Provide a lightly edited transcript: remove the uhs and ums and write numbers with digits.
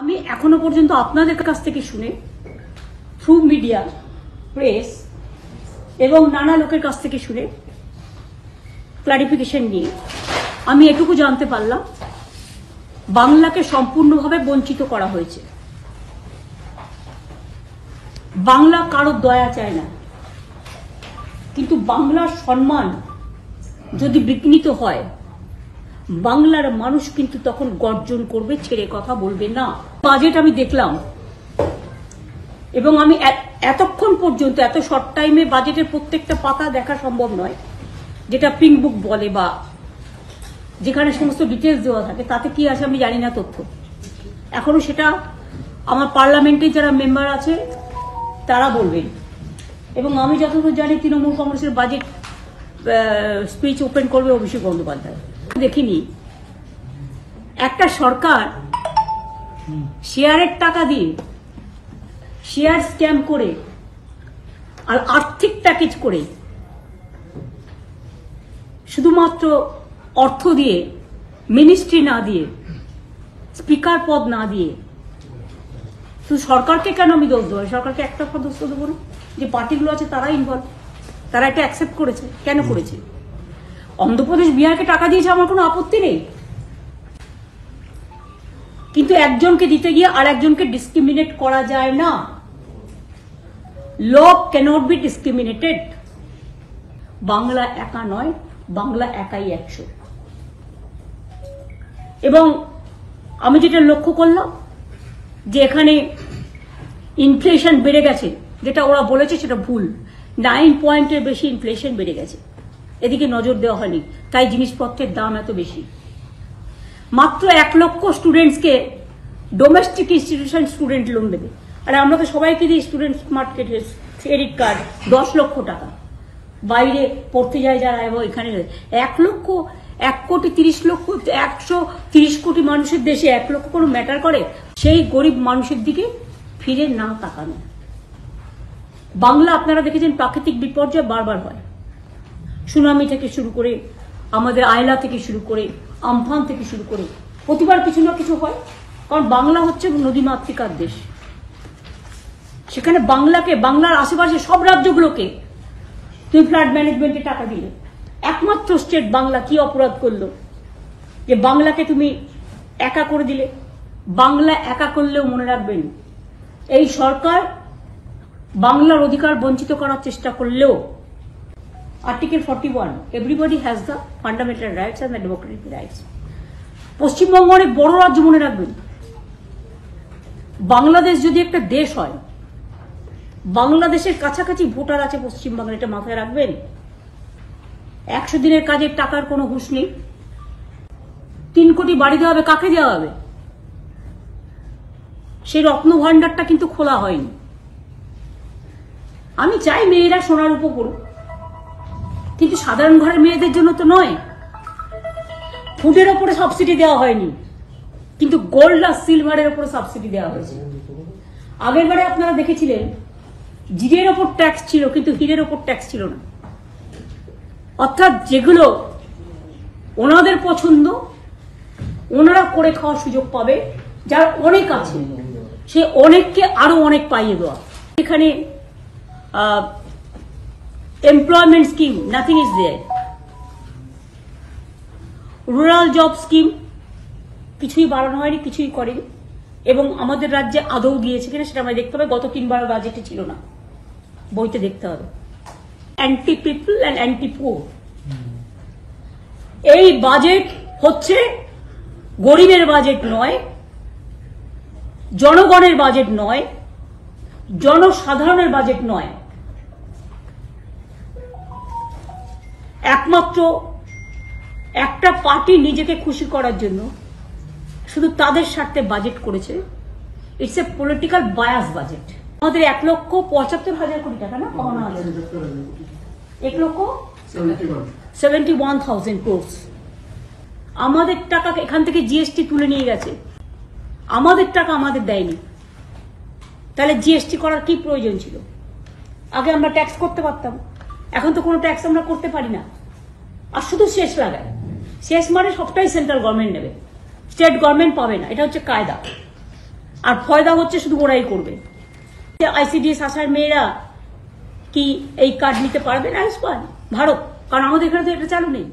আমি এখনো পর্যন্ত আপনাদের কাছ থেকে শুনে থ্রু মিডিয়া প্রেস এবং নানা লোকের কাছ থেকে শুনে ক্লারিফিকেশন নিয়ে আমি এটুকু জানতে পারলাম বাংলাকে সম্পূর্ণভাবে বঞ্চিত করা হয়েছে। বাংলা কারো দয়া চায় না, কিন্তু বাংলার সম্মান যদি বিঘ্নিত হয় বাংলার মানুষ কিন্তু তখন গর্জন করবে, ছেড়ে কথা বলবে না। বাজেট আমি দেখলাম এবং আমি এতক্ষণ পর্যন্ত এত শর্ট টাইমে বাজেটের প্রত্যেকটা পাতা দেখা সম্ভব নয়, যেটা পিঙ্ক বুক বলে বা যেখানে সমস্ত ডিটেলস দেওয়া থাকে। তাতে কি আছে আমি জানি না, তথ্য এখনো সেটা আমার পার্লামেন্টের যারা মেম্বার আছে তারা বলবেন। এবং আমি যতদূর জানি তৃণমূল কংগ্রেসের বাজেট স্পিচ ওপেন করবে অভিষেক বন্দ্যোপাধ্যায়। দেখিনি একটা সরকার শেয়ারের টাকা দিয়ে শেয়ার স্ক্যাম করে আর আর্থিক প্যাকেজ করে শুধুমাত্র অর্থ দিয়ে, মিনিস্ট্রি না দিয়ে, স্পিকার পদ না দিয়ে, শুধু সরকারকে কেন আমি দোষ দেবো? সরকারকে একটা দোষ দেবো না, যে পার্টিগুলো আছে তারা ইনভলভ, তারা এটা অ্যাকসেপ্ট করেছে। কেন করেছে? অন্ধ্রপ্রদেশ বিহারকে টাকা দিয়েছে, আমার কোনো আপত্তি নেই, কিন্তু একজনকে দিতে গিয়ে আর একজনকে ডিসক্রিমিনেট করা যায় না। ল ক্যানট বি ডিসক্রিমিনেটেড। বাংলা একা নয়, বাংলা একাই 100। এবং আমি যেটা লক্ষ্য করলাম যে এখানে ইনফ্লেশন বেড়ে গেছে, যেটা ওরা বলেছে সেটা ভুল। 9 পয়েন্টের বেশি ইনফ্লেশন বেড়ে গেছে, এদিকে নজর দেওয়া হয়নি, তাই জিনিসপত্রের দাম এত বেশি। মাত্র 1 লক্ষ স্টুডেন্টসকে ডোমেস্টিক ইনস্টিটিউশন স্টুডেন্ট লোন দেবে, আর আমরা তো সবাইকে দিই স্টুডেন্ট স্মার্ট ক্রেডিট কার্ড 10 লক্ষ টাকা। বাইরে পড়তে যায় যারা, এবং এখানে 1 লক্ষ, 130 কোটি মানুষের দেশে 1 লক্ষ কোনো ম্যাটার করে? সেই গরিব মানুষের দিকে ফিরে না তাকানো। বাংলা আপনারা দেখেছেন প্রাকৃতিক বিপর্যয় বারবার হয়, সুনামি থেকে শুরু করে, আমাদের আয়লা থেকে শুরু করে, আমফান থেকে শুরু করে, প্রতিবার কিছু না কিছু হয়। কারণ বাংলা হচ্ছে নদীমাতৃকার দেশ। সেখানে বাংলাকে, বাংলার আশেপাশে সব রাজ্যগুলোকে তুমি ফ্লাড ম্যানেজমেন্টে টাকা দিলে, একমাত্র স্টেট বাংলা কি অপরাধ করলো যে বাংলাকে তুমি একা করে দিলে? বাংলা একা করলেও মনে রাখবেন, এই সরকার বাংলার অধিকার বঞ্চিত করার চেষ্টা করলেও article 41, everybody has the fundamental rights and the Democratic rights. Paschimbanga অনেক বড় রাজ্য, মনে রাখবেন। বাংলাদেশ যদি একটা দেশ হয়, বাংলাদেশের কাছাকাছি ভোটার আছে পশ্চিমবঙ্গের, এটা মাথায় রাখবেন। 100 দিনের কাজের টাকার কোনো হুঁশ নেই। 3 কোটি বাড়ি দেওয়া হবে, কাকে দেওয়া হবে? সেই রত্ন ভান্ডারটা কিন্তু খোলা হয়নি। আমি চাই মেয়েরা সোনার উপর পড়ুক, কিন্তু সাধারণ ঘরের মেয়েদের জন্য তো নয়। ফুডের ওপরে সাবসিডি দেওয়া হয়নি, কিন্তু গোল্ড আর সিলভারের ওপরে সাবসিডি দেওয়া হয়েছে। আগের বারে আপনারা দেখেছিলেন জিরের ওপর ট্যাক্স ছিল, কিন্তু হীরের ওপর ট্যাক্স ছিল না। অর্থাৎ যেগুলো ওনাদের পছন্দ ওনারা করে খাওয়ার সুযোগ পাবে, যার অনেক আছে সে অনেককে আরো অনেক পাইয়ে দেওয়া। এখানে employment scheme, nothing is there. Rural job scheme কিছুই বাড়ানো হয়নি, কিছুই করেনি। এবং আমাদের রাজ্যে আদৌ দিয়েছে কিনা সেটা আমায় দেখতে হবে। গত 3 বার বাজেটে ছিল না, বইতে দেখতে হবে। Anti people and anti poor. এই বাজেট হচ্ছে গরিবের বাজেট নয়, জনগণের বাজেট নয়, জনসাধারণের বাজেট নয়। একমাত্র একটা পার্টি নিজেকে খুশি করার জন্য শুধু তাদের স্বার্থে বাজেট করেছে। It's a political bias budget. আমাদের 1,75,000 কোটি টাকা, না 1,71,000 crores। আমাদের টাকা এখান থেকে জিএসটি তুলে নিয়ে গেছে, আমাদের টাকা আমাদের দেয়নি। তাহলে জিএসটি করার কি প্রয়োজন ছিল? আগে আমরা ট্যাক্স করতে পারতাম, এখন তো কোনো ট্যাক্স আমরা করতে পারি না। আর শুধু শেষ লাগায়, শেষ মানে সবটাই সেন্ট্রাল গভর্নমেন্ট নেবে, স্টেট গভর্নমেন্ট পাবে না, এটা হচ্ছে কায়দা। আর ফয়দা হচ্ছে শুধু ওরাই করবে। আইসিডিএস আসার মেয়েরা কি এই কার্ড নিতে পারবে না আয়ুষ্মান ভারত? কারণ আমাদের এখানে তো এটা চালু নেই।